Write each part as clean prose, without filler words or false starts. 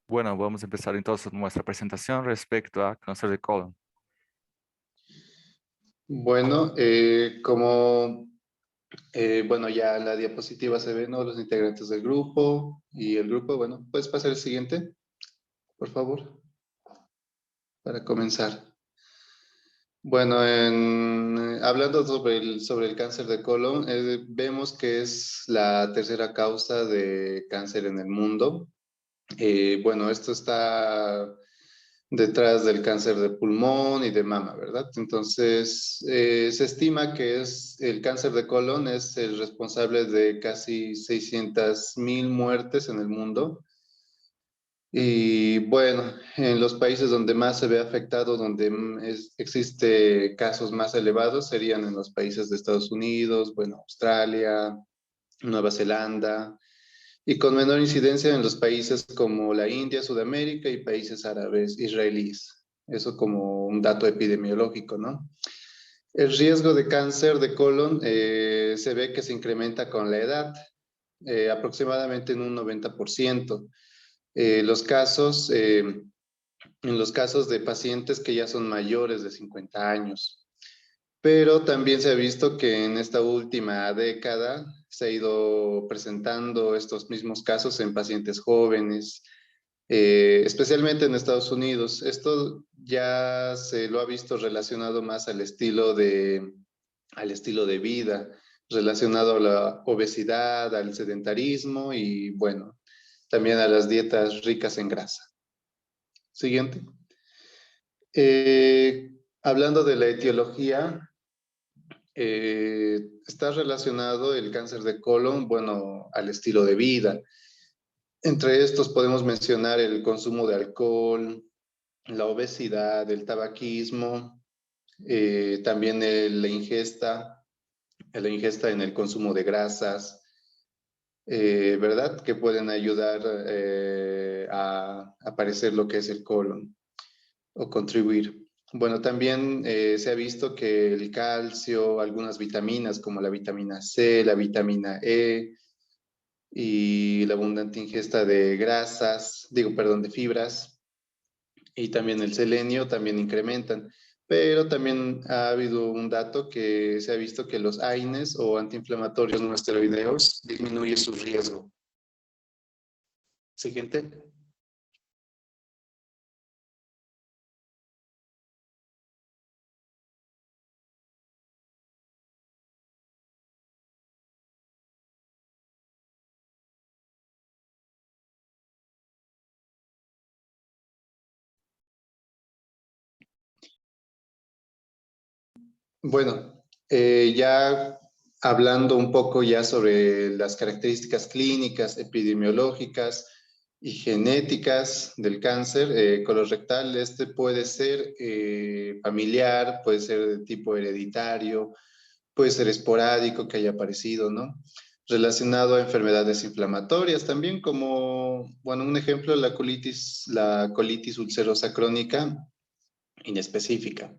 Bueno, vamos a empezar entonces nuestra presentación respecto a cáncer de colon. Bueno, bueno, ya la diapositiva se ve, ¿no? Los integrantes del grupo y el grupo, bueno, ¿puedes pasar el siguiente, por favor, para comenzar? Bueno, hablando sobre el cáncer de colon, vemos que es la tercera causa de cáncer en el mundo. Bueno, esto está detrás del cáncer de pulmón y de mama, ¿verdad? Entonces, se estima que el cáncer de colon es el responsable de casi 600,000 muertes en el mundo. Y bueno, en los países donde más se ve afectado, donde existe casos más elevados, serían en los países de Estados Unidos, bueno, Australia, Nueva Zelanda, y con menor incidencia en los países como la India, Sudamérica y países árabes israelíes. Eso como un dato epidemiológico, ¿no? El riesgo de cáncer de colon se ve que se incrementa con la edad, aproximadamente en un 90%. Eh, los casos, eh, en los casos de pacientes que ya son mayores de 50 años. Pero también se ha visto que en esta última década se ha ido presentando estos mismos casos en pacientes jóvenes, especialmente en Estados Unidos. Esto ya se lo ha visto relacionado más al estilo de vida, relacionado a la obesidad, al sedentarismo y, bueno, también a las dietas ricas en grasa. Siguiente. Hablando de la etiología, está relacionado el cáncer de colon, bueno, al estilo de vida. Entre estos podemos mencionar el consumo de alcohol, la obesidad, el tabaquismo, también la ingesta en el consumo de grasas, ¿verdad? Que pueden ayudar a aparecer lo que es el colon o contribuir. Bueno, también se ha visto que el calcio, algunas vitaminas como la vitamina C, la vitamina E y la abundante ingesta de de fibras y también el selenio también incrementan. Pero también ha habido un dato que se ha visto que los AINES o antiinflamatorios no esteroideos disminuye su riesgo. Siguiente. Bueno, ya hablando un poco ya sobre las características clínicas, epidemiológicas y genéticas del cáncer colorectal, este puede ser familiar, puede ser de tipo hereditario, puede ser esporádico que haya aparecido, ¿no? Relacionado a enfermedades inflamatorias también, como, bueno, un ejemplo, la colitis ulcerosa crónica inespecífica.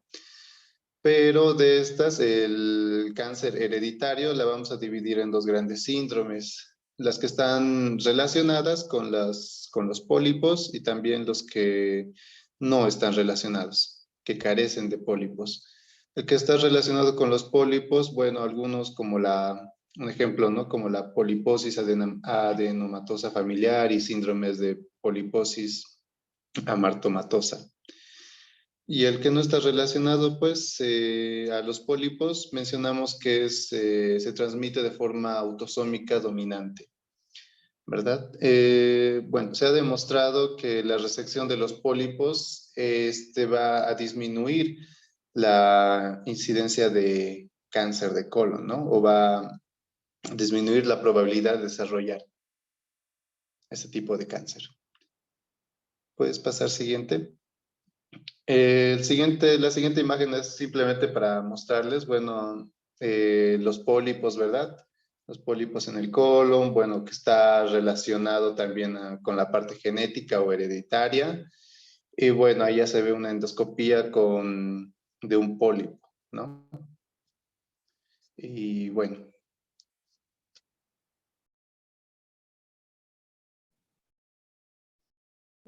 Pero de estas, el cáncer hereditario la vamos a dividir en dos grandes síndromes, las que están relacionadas con los pólipos y también los que no están relacionados, que carecen de pólipos. El que está relacionado con los pólipos, bueno, algunos como un ejemplo, ¿no? Como la poliposis adenomatosa familiar y síndromes de poliposis amartomatosa. Y el que no está relacionado, pues, a los pólipos, mencionamos que se transmite de forma autosómica dominante, ¿verdad? Bueno, se ha demostrado que la resección de los pólipos va a disminuir la incidencia de cáncer de colon, ¿no? O va a disminuir la probabilidad de desarrollar ese tipo de cáncer. ¿Puedes pasar siguiente? La siguiente imagen es simplemente para mostrarles, bueno, los pólipos, ¿verdad? Los pólipos en el colon, bueno, que está relacionado también con la parte genética o hereditaria. Y bueno, ahí ya se ve una endoscopía de un pólipo, ¿no? Y bueno.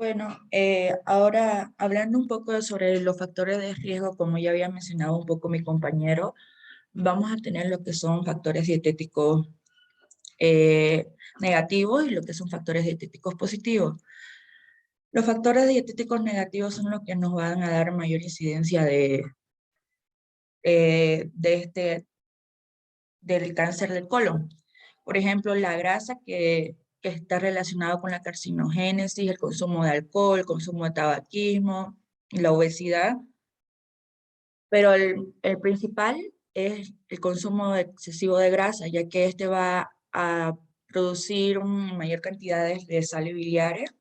Bueno, ahora hablando un poco sobre los factores de riesgo, como ya había mencionado un poco mi compañero, vamos a tener lo que son factores dietéticos negativos y lo que son factores dietéticos positivos. Los factores dietéticos negativos son los que nos van a dar mayor incidencia del cáncer del colon. Por ejemplo, la grasa que está relacionada con la carcinogénesis, el consumo de alcohol, el consumo de tabaquismo, la obesidad. Pero el principal es el consumo excesivo de grasa, ya que este va a producir una mayor cantidad de sales biliares,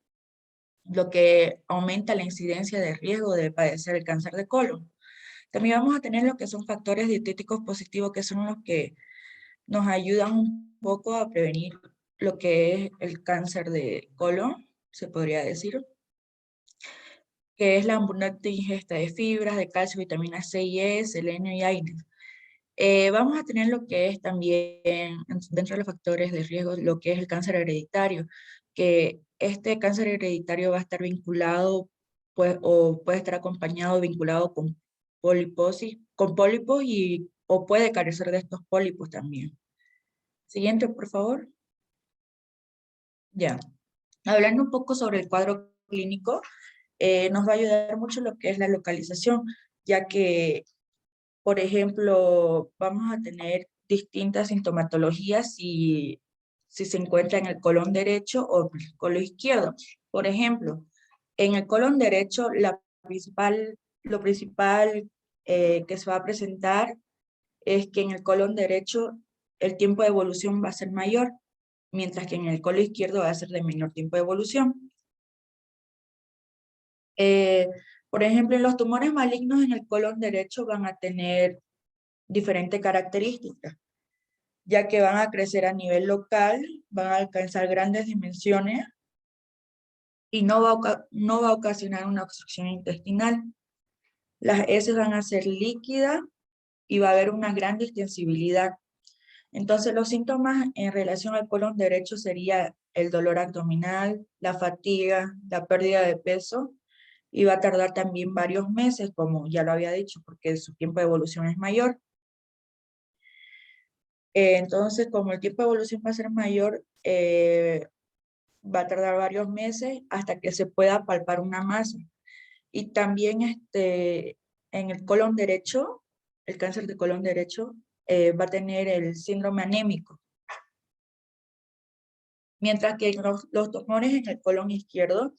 lo que aumenta la incidencia de riesgo de padecer el cáncer de colon. También vamos a tener lo que son factores dietéticos positivos, que son los que nos ayudan un poco a prevenir lo que es el cáncer de colon, se podría decir, que es la abundante ingesta de fibras, de calcio, vitamina C y E, selenio y aire. Vamos a tener lo que es también, dentro de los factores de riesgo, lo que es el cáncer hereditario, que este cáncer hereditario va a estar vinculado, pues, o puede estar acompañado, vinculado con pólipos o puede carecer de estos pólipos también. Siguiente, por favor. Ya. Hablando un poco sobre el cuadro clínico, nos va a ayudar mucho lo que es la localización, ya que, por ejemplo, vamos a tener distintas sintomatologías si se encuentra en el colon derecho o el colon izquierdo. Por ejemplo, en el colon derecho, lo principal que se va a presentar es que en el colon derecho el tiempo de evolución va a ser mayor, mientras que en el colon izquierdo va a ser de menor tiempo de evolución. Eh, por ejemplo, los tumores malignos en el colon derecho van a tener diferentes características, ya que van a crecer a nivel local, van a alcanzar grandes dimensiones y no va a ocasionar una obstrucción intestinal. Las heces van a ser líquidas y va a haber una gran distensibilidad. Entonces, los síntomas en relación al colon derecho sería el dolor abdominal, la fatiga, la pérdida de peso, y va a tardar también varios meses, como ya lo había dicho, porque su tiempo de evolución es mayor. Entonces, como el tiempo de evolución va a ser mayor, va a tardar varios meses hasta que se pueda palpar una masa. Y también en el colon derecho, el cáncer de colon derecho, va a tener el síndrome anémico. Mientras que los tumores en el colon izquierdo,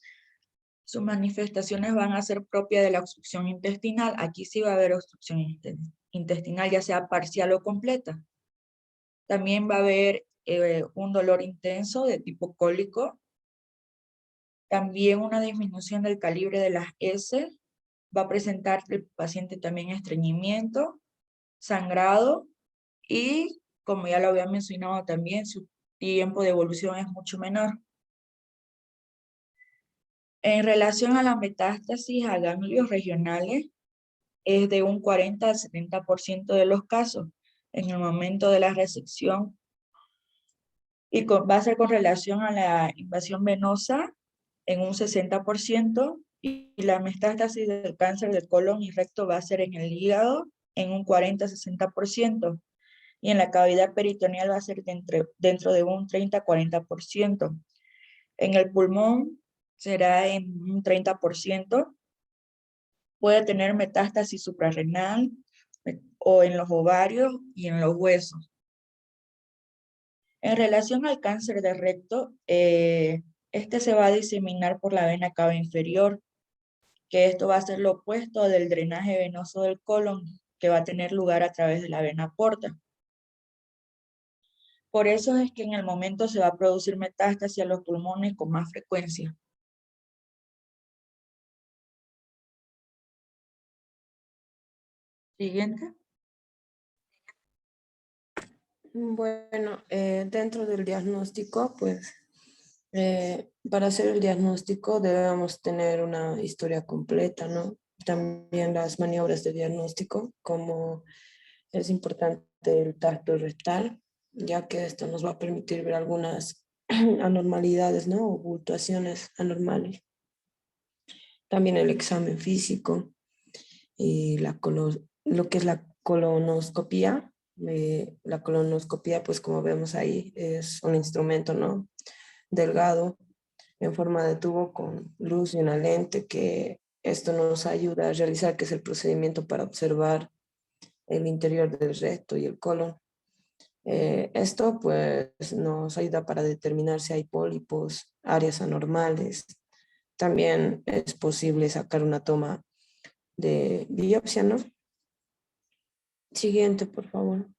sus manifestaciones van a ser propias de la obstrucción intestinal. Aquí sí va a haber obstrucción intestinal, ya sea parcial o completa. También va a haber un dolor intenso de tipo cólico. También una disminución del calibre de las heces. Va a presentar el paciente también estreñimiento, sangrado y, como ya lo había mencionado también, su tiempo de evolución es mucho menor. En relación a la metástasis a ganglios regionales, es de un 40 al 70% de los casos en el momento de la resección y va a ser con relación a la invasión venosa en un 60% y la metástasis del cáncer del colon y recto va a ser en el hígado en un 40-60% y en la cavidad peritoneal va a ser dentro de un 30-40%. En el pulmón será en un 30%. Puede tener metástasis suprarrenal o en los ovarios y en los huesos. En relación al cáncer de recto, este se va a diseminar por la vena cava inferior, que esto va a ser lo opuesto del drenaje venoso del colon, que va a tener lugar a través de la vena porta. Por eso es que en el momento se va a producir metástasis a los pulmones con más frecuencia. Siguiente. Bueno, dentro del diagnóstico, pues, para hacer el diagnóstico debemos tener una historia completa, ¿no? También las maniobras de diagnóstico, como es importante el tacto rectal, ya que esto nos va a permitir ver algunas anormalidades, ¿no? O fluctuaciones anormales. también el examen físico y lo que es la colonoscopía. La colonoscopía, pues como vemos ahí, es un instrumento, ¿no? Delgado, en forma de tubo con luz y una lente, que esto nos ayuda a realizar, que es el procedimiento para observar el interior del recto y el colon. Esto pues nos ayuda para determinar si hay pólipos, áreas anormales. También es posible sacar una toma de biopsia, ¿no? Siguiente, por favor.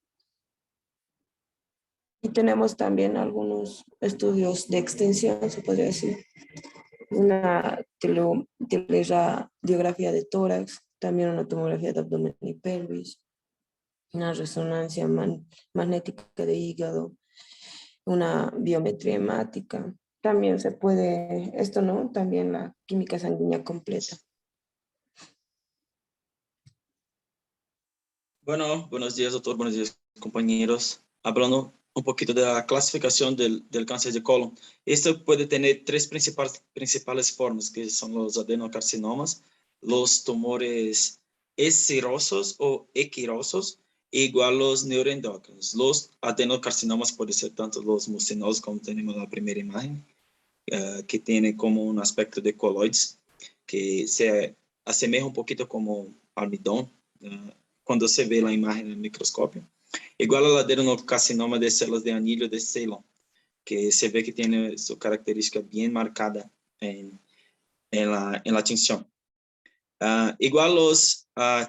Y tenemos también algunos estudios de extensión, se podría decir. Una teleradiografía de tórax, también una tomografía de abdomen y pelvis, una resonancia magnética de hígado, una biometría hemática. También se puede, esto no, también la química sanguínea completa. Bueno, buenos días, doctor. Buenos días, compañeros. Hablando un poquito de la clasificación del cáncer de colon. Esto puede tener tres principales formas, que son los adenocarcinomas, los tumores escerosos o equirosos, e igual los neuroendócrinos. Los adenocarcinomas pueden ser tanto los mucinosos, como tenemos en la primera imagen, que tiene como un aspecto de coloides, que se asemeja un poquito como almidón, cuando se ve la imagen en el microscopio. Igual al adenocarcinoma de células de anillo de Ceylon, que se ve que tiene su característica bien marcada en la tinción. Igual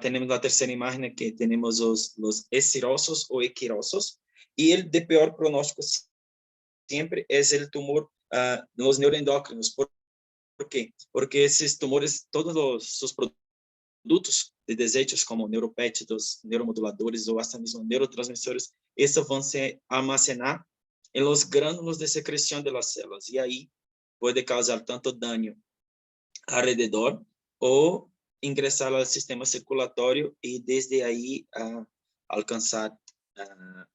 tenemos la tercera imagen, que tenemos los escerosos o equirosos, y el de peor pronóstico siempre es el tumor, los neuroendócrinos. ¿Por qué? Porque esos tumores, todos sus produtos de desechos como neuropéptidos, neuromoduladores ou hasta mesmo neurotransmissores, esses vão se armazenar em los gránulos de secreção de las células, e aí pode causar tanto dano alrededor ou ingressar ao sistema circulatório e desde aí alcançar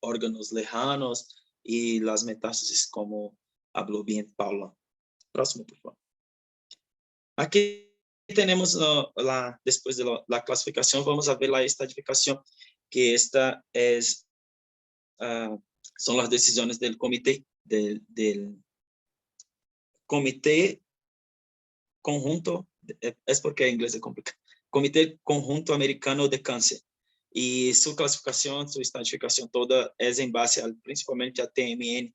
órgãos lejanos e las metástases, como habló bien Paula. Próximo, por favor. Aqui tenemos después de la clasificación, vamos a ver la estadificación, que esta es, son las decisiones del comité, del comité conjunto, es porque en inglés es complicado, Comité Conjunto Americano de Cáncer, y su clasificación, su estadificación toda es en base principalmente a TMN,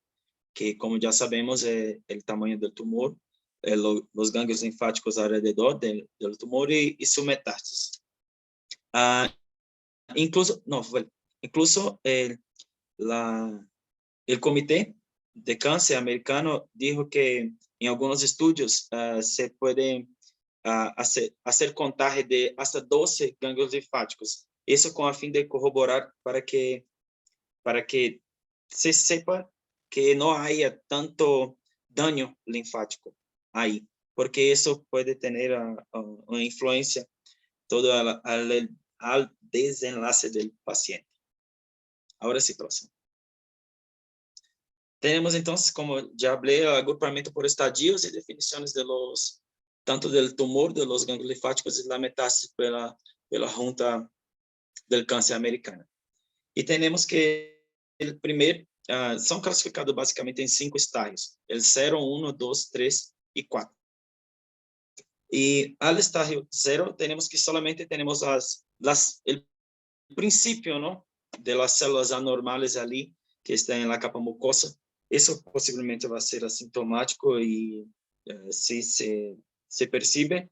que como ya sabemos es el tamaño del tumor, los ganglios linfáticos alrededor del tumor y su metástasis. Incluso el Comité de Cáncer Americano dijo que en algunos estudios se puede hacer contaje de hasta 12 ganglios linfáticos. Eso con el fin de corroborar para que se sepa que no haya tanto daño linfático ahí, porque eso puede tener una influencia todo al desenlace del paciente. Ahora sí, próximo. Tenemos entonces, como ya hablé, el agrupamiento por estadios y definiciones de tanto del tumor, de los ganglios linfáticos y la metástasis pela Junta del Cáncer Americana. Y tenemos que el primer, son clasificados básicamente en 5 estágios, el 0, 1, 2, 3 y 4. Y al estadio 0 tenemos que solamente tenemos el principio, ¿no?, de las células anormales allí que están en la capa mucosa. Eso posiblemente va a ser asintomático y si se percibe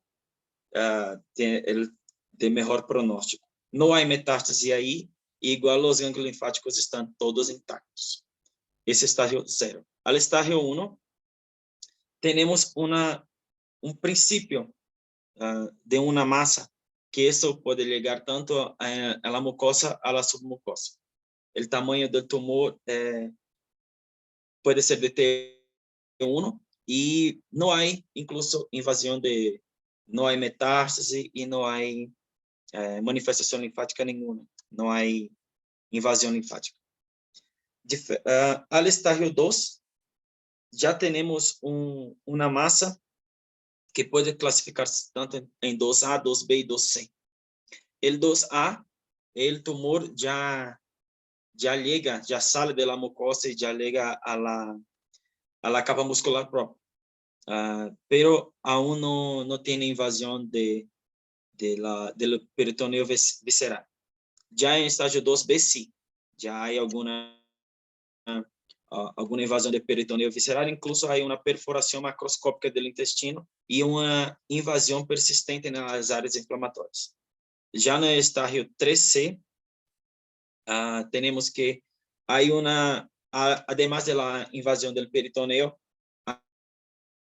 de mejor pronóstico. No hay metástasis ahí, igual los ganglios linfáticos están todos intactos. Ese estadio 0. Al estadio 1 tenemos un principio de una masa, que eso puede llegar tanto a la mucosa a la submucosa. El tamaño del tumor puede ser de T1 y no hay incluso invasión no hay metástasis y no hay manifestación linfática ninguna, no hay invasión linfática. Al estadio 2 ya tenemos una masa que puede clasificarse tanto en 2A, 2B y 2C. El 2A, el tumor ya llega, ya sale de la mucosa y ya llega a la capa muscular propia. Pero aún no tiene invasión del peritoneo visceral. Ya en estágio 2B, sí, ya hay alguna invasión del peritoneo visceral, incluso hay una perforación macroscópica del intestino y una invasión persistente en las áreas inflamatorias. Ya en el estágio 3C, tenemos que hay además de la invasión del peritoneo,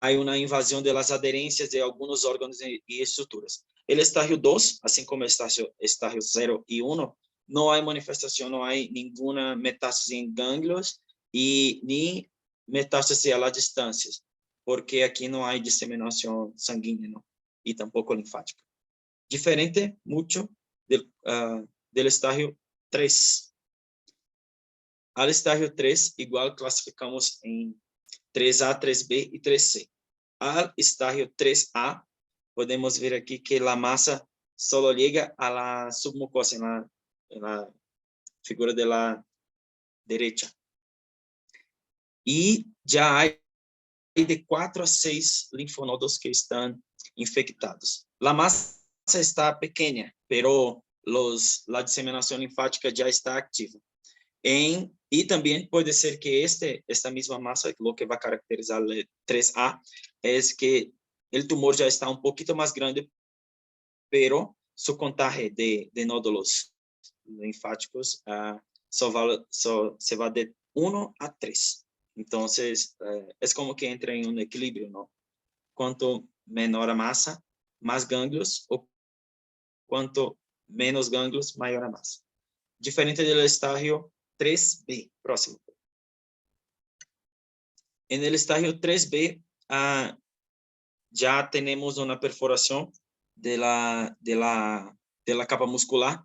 hay una invasión de las adherencias de algunos órganos y estructuras. El estágio 2, así como el estágio 0 y 1, no hay manifestación, no hay ninguna metástasis en ganglios y ni metástasis a las distancias, porque aquí no hay diseminación sanguínea, ¿no? Y tampoco linfática. Diferente mucho del estágio 3. Al estágio 3, igual clasificamos en 3A, 3B y 3C. Al estágio 3A, podemos ver aquí que la masa solo llega a la submucosa, en la figura de la derecha. Y ya hay de 4 a 6 linfonodos que están infectados. La masa está pequeña, pero la diseminación linfática ya está activa. Y también puede ser que esta misma masa, lo que va a caracterizar el 3A, es que el tumor ya está un poquito más grande, pero su contagio de nódulos linfáticos se va de 1 a 3. Entonces, es como que entra en un equilibrio, ¿no? Cuanto menor a masa, más ganglios, o cuanto menos ganglios, mayor a masa. Diferente del estágio 3B, próximo. En el estágio 3B, ya tenemos una perforación de la capa muscular.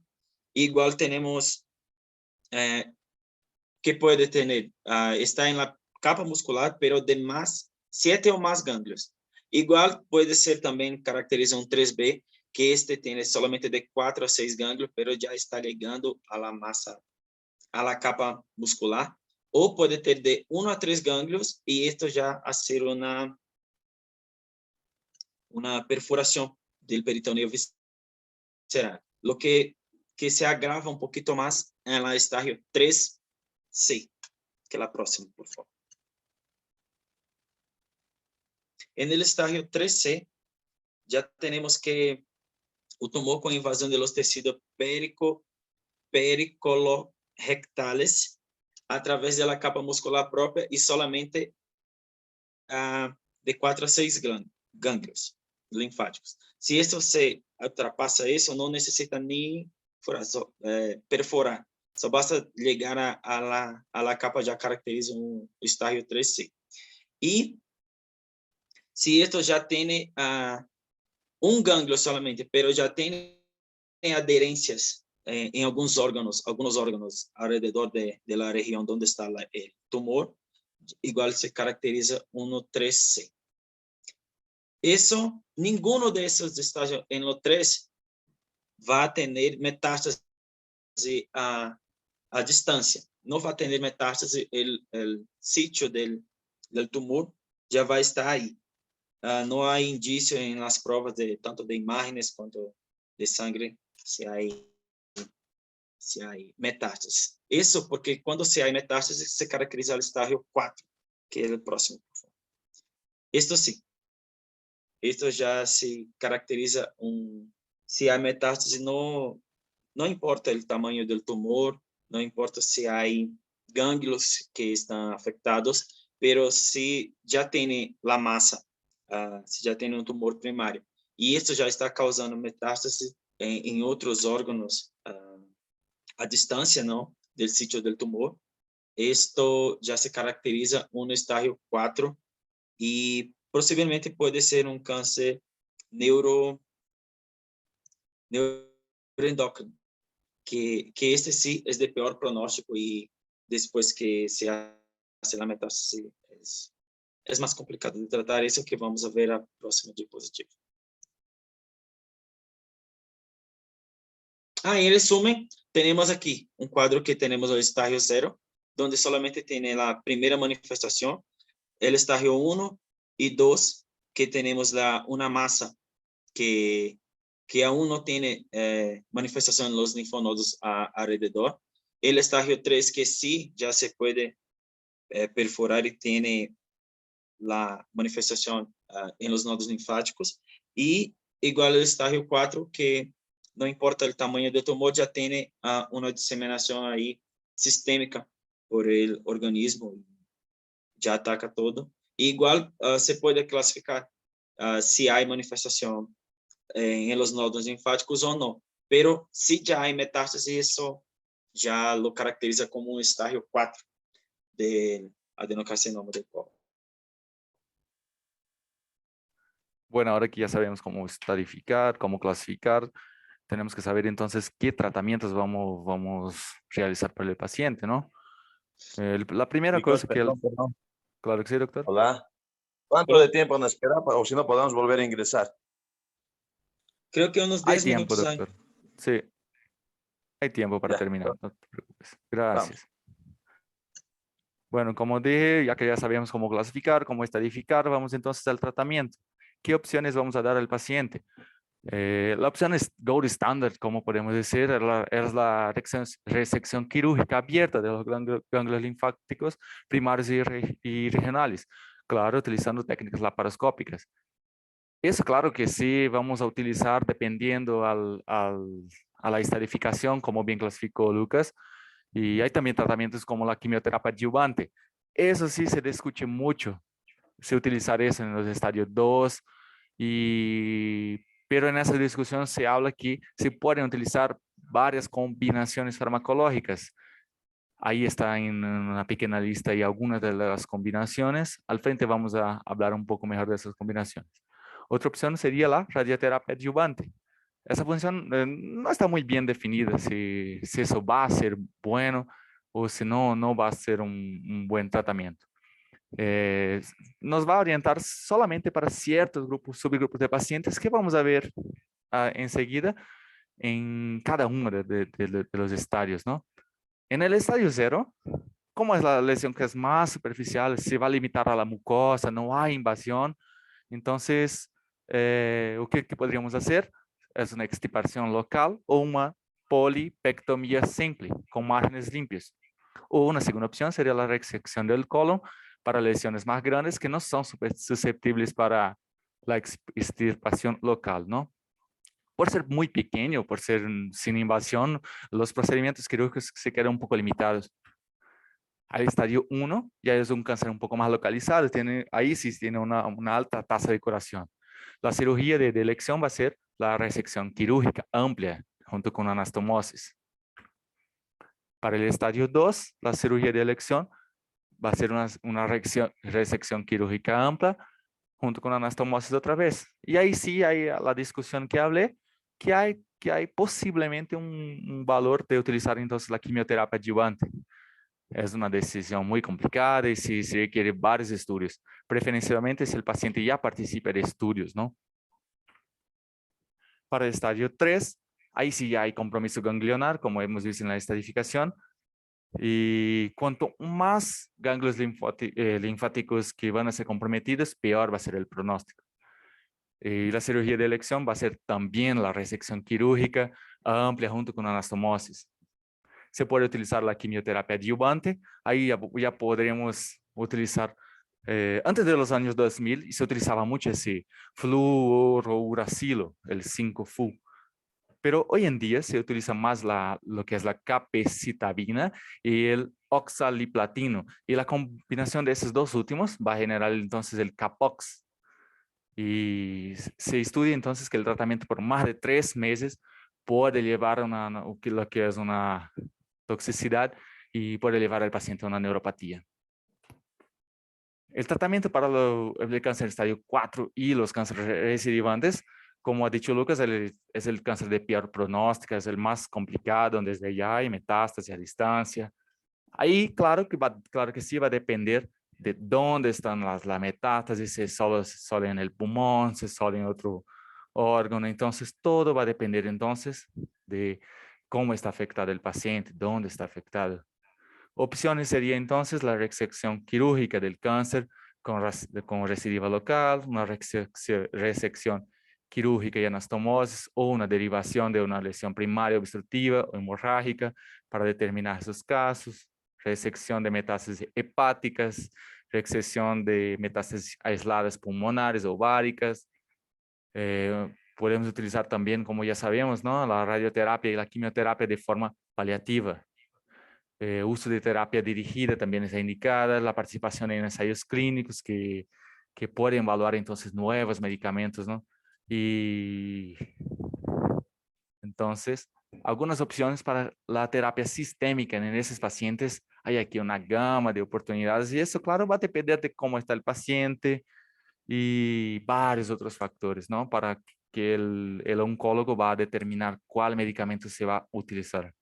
Igual tenemos, que puede tener, está en la capa muscular, pero de 7 o más ganglios. Igual puede ser también, caracteriza un 3B, que tiene solamente de 4 a 6 ganglios, pero ya está llegando a la masa, a la capa muscular, o puede tener de 1 a 3 ganglios y esto ya hacer una perforación del peritoneo visceral, lo que se agrava un poquito más en el estágio 3C, que es la próxima, por favor. En el estágio 3C, ya tenemos que el tumor con invasión de los tejidos pericolorectales a través de la capa muscular propia y solamente de 4 a 6 ganglios linfáticos. Si esto se ultrapasa eso, no necesita ni perforar. Só basta llegar a la capa ya caracteriza un estágio 3C. Y si esto ya tiene un ganglio solamente, pero ya tiene adherencias en algunos órganos alrededor de la región donde está el tumor, igual se caracteriza 1-3C. Eso, ninguno de esos estágios en los 3 va a tener metástasis a distancia. No va a tener metástasis, el sitio del tumor ya va a estar ahí. No hay indicio en las pruebas tanto de imágenes cuanto de sangre si hay metástasis. Eso porque cuando se hay metástasis se caracteriza el estágio 4, que es el próximo. Esto sí. Esto ya se caracteriza si hay metástasis, no importa el tamaño del tumor, no importa si hay ganglios que están afectados, pero si ya tiene la masa, si ya tiene un tumor primario, y esto ya está causando metástasis en otros órganos a distancia, ¿no?, del sitio del tumor, esto ya se caracteriza un estágio 4 y posiblemente puede ser un cáncer neuroendocrino, que este sí es de peor pronóstico y después que se hace la metástasis es más complicado de tratar eso que vamos a ver a próxima diapositiva. En resumen, tenemos aquí un cuadro que tenemos el estadio 0, donde solamente tiene la primera manifestación, el estadio 1 y 2, que tenemos una masa que aún no tiene manifestación en los linfonodos alrededor. El estadio 3, que sí ya se puede perforar y tiene la manifestación en los nodos linfáticos. Y igual el estadio 4, que no importa el tamaño del tumor, ya tiene una diseminación ahí sistémica por el organismo, ya ataca todo. Igual se puede clasificar si hay manifestación en los nodos linfáticos o no, pero si ya hay metástasis, eso ya lo caracteriza como un estadio 4 del adenocarcinoma del colon. Bueno, ahora que ya sabemos cómo estratificar, cómo clasificar, tenemos que saber entonces qué tratamientos vamos a realizar para el paciente, ¿no? La primera Chicos, cosa que... perdón. Claro que sí, doctor. Hola. ¿Cuánto Hola. de tiempo nos queda? O si no, podemos volver a ingresar. Creo que unos Hay 10 tiempo, minutos hay. doctor. Sí, hay tiempo para Ya, terminar, bueno. no te preocupes. Gracias. Bueno, como dije, ya que ya sabíamos cómo clasificar, cómo estadificar, vamos entonces al tratamiento. ¿Qué opciones vamos a dar al paciente? La opción es gold standard, como podemos decir, es la resección quirúrgica abierta de los ganglios linfáticos primarios y regionales, claro, utilizando técnicas laparoscópicas. Eso claro que sí vamos a utilizar dependiendo a la estadificación, como bien clasificó Lucas, y hay también tratamientos como la quimioterapia adyuvante. Eso sí se discute mucho, se utilizar eso en los estadios 2, pero en esa discusión se habla que se pueden utilizar varias combinaciones farmacológicas. Ahí está en una pequeña lista y algunas de las combinaciones. Al frente vamos a hablar un poco mejor de esas combinaciones. Otra opción sería la radioterapia adyuvante. Esa función no está muy bien definida, si eso va a ser bueno o si no, no va a ser un buen tratamiento. Nos va a orientar solamente para ciertos grupos, subgrupos de pacientes que vamos a ver enseguida en cada uno de los estadios, ¿no? En el estadio 0, como es la lesión que es más superficial, se va a limitar a la mucosa, no hay invasión, entonces, o que podríamos hacer es una extirpación local o una polipectomía simple, con márgenes limpios. O una segunda opción sería la resección del colon para lesiones más grandes que no son susceptibles para la extirpación local, ¿no? Por ser muy pequeño, por ser sin invasión, los procedimientos quirúrgicos se quedan un poco limitados. Al estadio 1 ya es un cáncer un poco más localizado, ahí sí tiene una alta tasa de curación. La cirugía de elección va a ser la resección quirúrgica amplia junto con anastomosis. Para el estadio 2, la cirugía de elección va a ser una resección quirúrgica amplia junto con anastomosis otra vez. Y ahí sí hay la discusión que hablé, que hay posiblemente un valor de utilizar entonces la quimioterapia adyuvante. Es una decisión muy complicada y sí se requiere varios estudios, preferencialmente si el paciente ya participa de estudios, ¿no? Para el estadio 3, ahí sí ya hay compromiso ganglionar, como hemos visto en la estadificación, y cuanto más ganglios linfáticos que van a ser comprometidos, peor va a ser el pronóstico. Y la cirugía de elección va a ser también la resección quirúrgica amplia junto con anastomosis. Se puede utilizar la quimioterapia adyuvante, ahí ya podremos utilizar, antes de los años 2000 se utilizaba mucho ese fluorouracilo, el 5-FU. Pero hoy en día se utiliza más lo que es la capecitabina y el oxaliplatino. Y la combinación de esos dos últimos va a generar entonces el Capox. Y se estudia entonces que el tratamiento por más de 3 meses puede llevar a lo que es una toxicidad y puede llevar al paciente a una neuropatía. El tratamiento para el cáncer estadio 4 y los cánceres recidivantes, como ha dicho Lucas, es el cáncer de peor pronóstico, es el más complicado, donde desde ya hay metástasis a distancia. Ahí, claro que sí va a depender de dónde están las metástasis, si solo en el pulmón, si solo en otro órgano. Entonces, todo va a depender entonces de cómo está afectado el paciente, dónde está afectado. Opciones sería entonces la resección quirúrgica del cáncer con recidiva local, una resección quirúrgica y anastomosis o una derivación de una lesión primaria obstructiva o hemorrágica para determinar esos casos, resección de metástasis hepáticas, resección de metástasis aisladas pulmonares o ováricas. Podemos utilizar también, como ya sabemos, ¿no?, la radioterapia y la quimioterapia de forma paliativa. Uso de terapia dirigida también está indicada, la participación en ensayos clínicos que pueden evaluar entonces nuevos medicamentos, ¿no? Y entonces, algunas opciones para la terapia sistémica en esos pacientes. Hay aquí una gama de oportunidades y eso, claro, va a depender de cómo está el paciente y varios otros factores, ¿no? Para que el oncólogo va a determinar cuál medicamento se va a utilizar.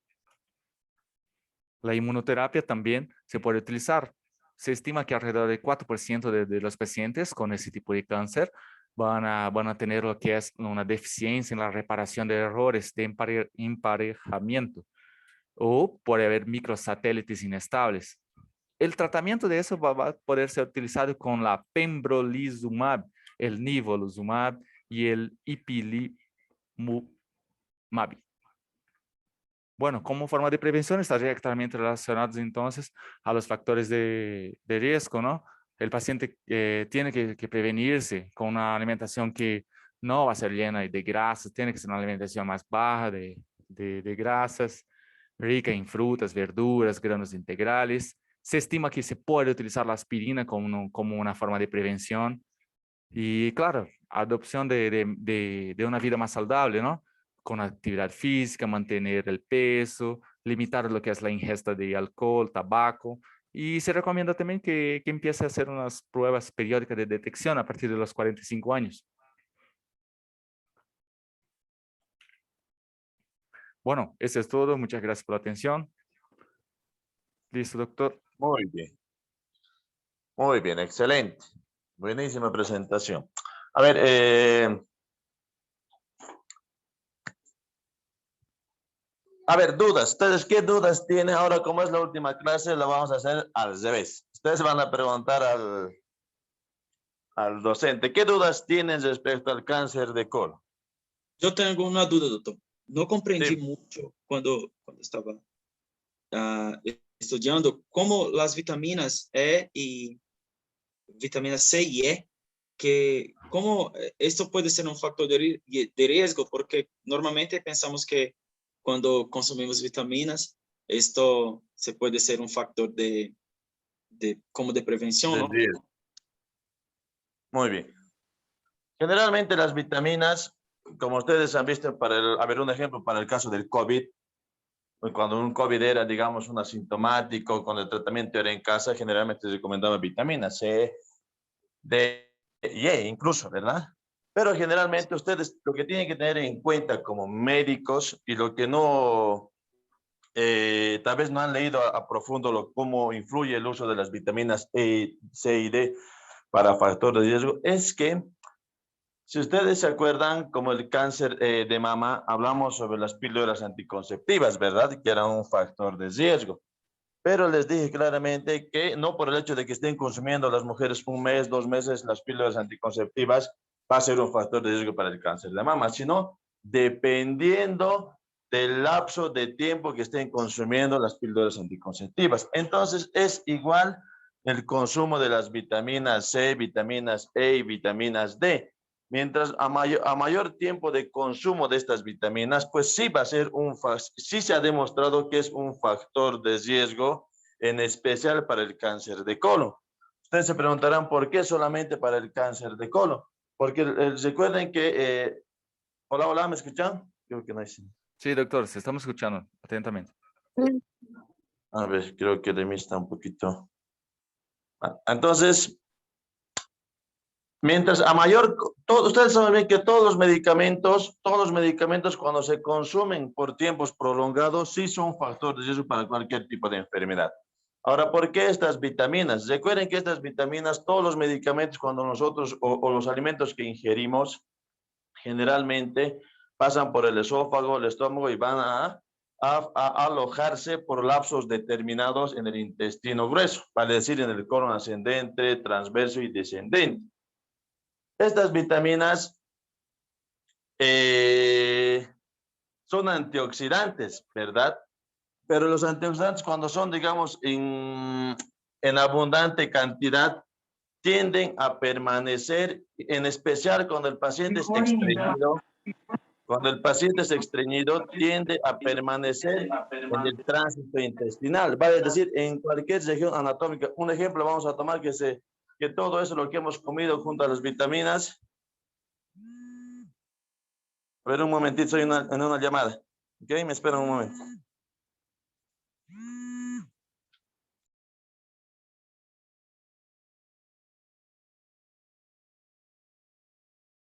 La inmunoterapia también se puede utilizar. Se estima que alrededor del 4% de los pacientes con ese tipo de cáncer van a tener lo que es una deficiencia en la reparación de errores de emparejamiento o puede haber microsatélites inestables. El tratamiento de eso va a poder ser utilizado con la pembrolizumab, el nivolumab y el ipilimumab. Bueno, como forma de prevención está directamente relacionado entonces a los factores de riesgo, ¿no? El paciente tiene que prevenirse con una alimentación que no va a ser llena de grasas, tiene que ser una alimentación más baja de grasas, rica en frutas, verduras, granos integrales. Se estima que se puede utilizar la aspirina como una forma de prevención. Y claro, adopción de una vida más saludable, ¿no? Con actividad física, mantener el peso, limitar lo que es la ingesta de alcohol, tabaco. Y se recomienda también que empiece a hacer unas pruebas periódicas de detección a partir de los 45 años. Bueno, eso es todo. Muchas gracias por la atención. Listo, doctor. Muy bien. Muy bien, excelente. Buenísima presentación. A ver, dudas. ¿Ustedes qué dudas tienen? Ahora, como es la última clase, la vamos a hacer al revés. Ustedes van a preguntar al docente. ¿Qué dudas tienen respecto al cáncer de colon? Yo tengo una duda, doctor. No comprendí Sí. mucho cuando estaba estudiando cómo las vitaminas E y vitaminas C y E, que cómo esto puede ser un factor de riesgo, porque normalmente pensamos que cuando consumimos vitaminas, esto se puede ser un factor como de prevención, Del ¿no? riesgo. Muy bien. Generalmente las vitaminas, como ustedes han visto, a ver, un ejemplo para el caso del COVID, cuando un COVID era, digamos, un asintomático, cuando el tratamiento era en casa, generalmente se recomendaba vitamina C, D y E incluso, ¿verdad? Pero generalmente ustedes lo que tienen que tener en cuenta como médicos y lo que no, tal vez no han leído a profundo cómo influye el uso de las vitaminas E, C y D para factores de riesgo, es que si ustedes se acuerdan, como el cáncer de mama, hablamos sobre las píldoras anticonceptivas, ¿verdad? Que era un factor de riesgo. Pero les dije claramente que no por el hecho de que estén consumiendo las mujeres un mes, 2 meses las píldoras anticonceptivas va a ser un factor de riesgo para el cáncer de mama, sino dependiendo del lapso de tiempo que estén consumiendo las píldoras anticonceptivas. Entonces es igual el consumo de las vitaminas C, vitaminas E y vitaminas D. Mientras a mayor tiempo de consumo de estas vitaminas, pues sí va a ser sí se ha demostrado que es un factor de riesgo, en especial para el cáncer de colon. Ustedes se preguntarán por qué solamente para el cáncer de colon. Porque recuerden que... hola, ¿me escuchan? Creo que no hay. Sí, doctor, se estamos escuchando atentamente. A ver, creo que de mí está un poquito... Entonces... Mientras ustedes saben bien que todos los medicamentos cuando se consumen por tiempos prolongados sí son un factor de riesgo para cualquier tipo de enfermedad. Ahora, ¿por qué estas vitaminas? Recuerden que estas vitaminas, todos los medicamentos cuando nosotros, o los alimentos que ingerimos, generalmente pasan por el esófago, el estómago y van a alojarse por lapsos determinados en el intestino grueso, vale decir, en el colon ascendente, transverso y descendente. Estas vitaminas son antioxidantes, ¿verdad? Pero los antioxidantes cuando son, digamos, en abundante cantidad, tienden a permanecer, en especial cuando el paciente es estreñido. Cuando el paciente es estreñido, tiende a permanecer en el tránsito intestinal, vale decir, en cualquier región anatómica. Un ejemplo vamos a tomar que todo eso lo que hemos comido junto a las vitaminas. A ver, un momentito, estoy en una llamada. Ok, me esperan un momento.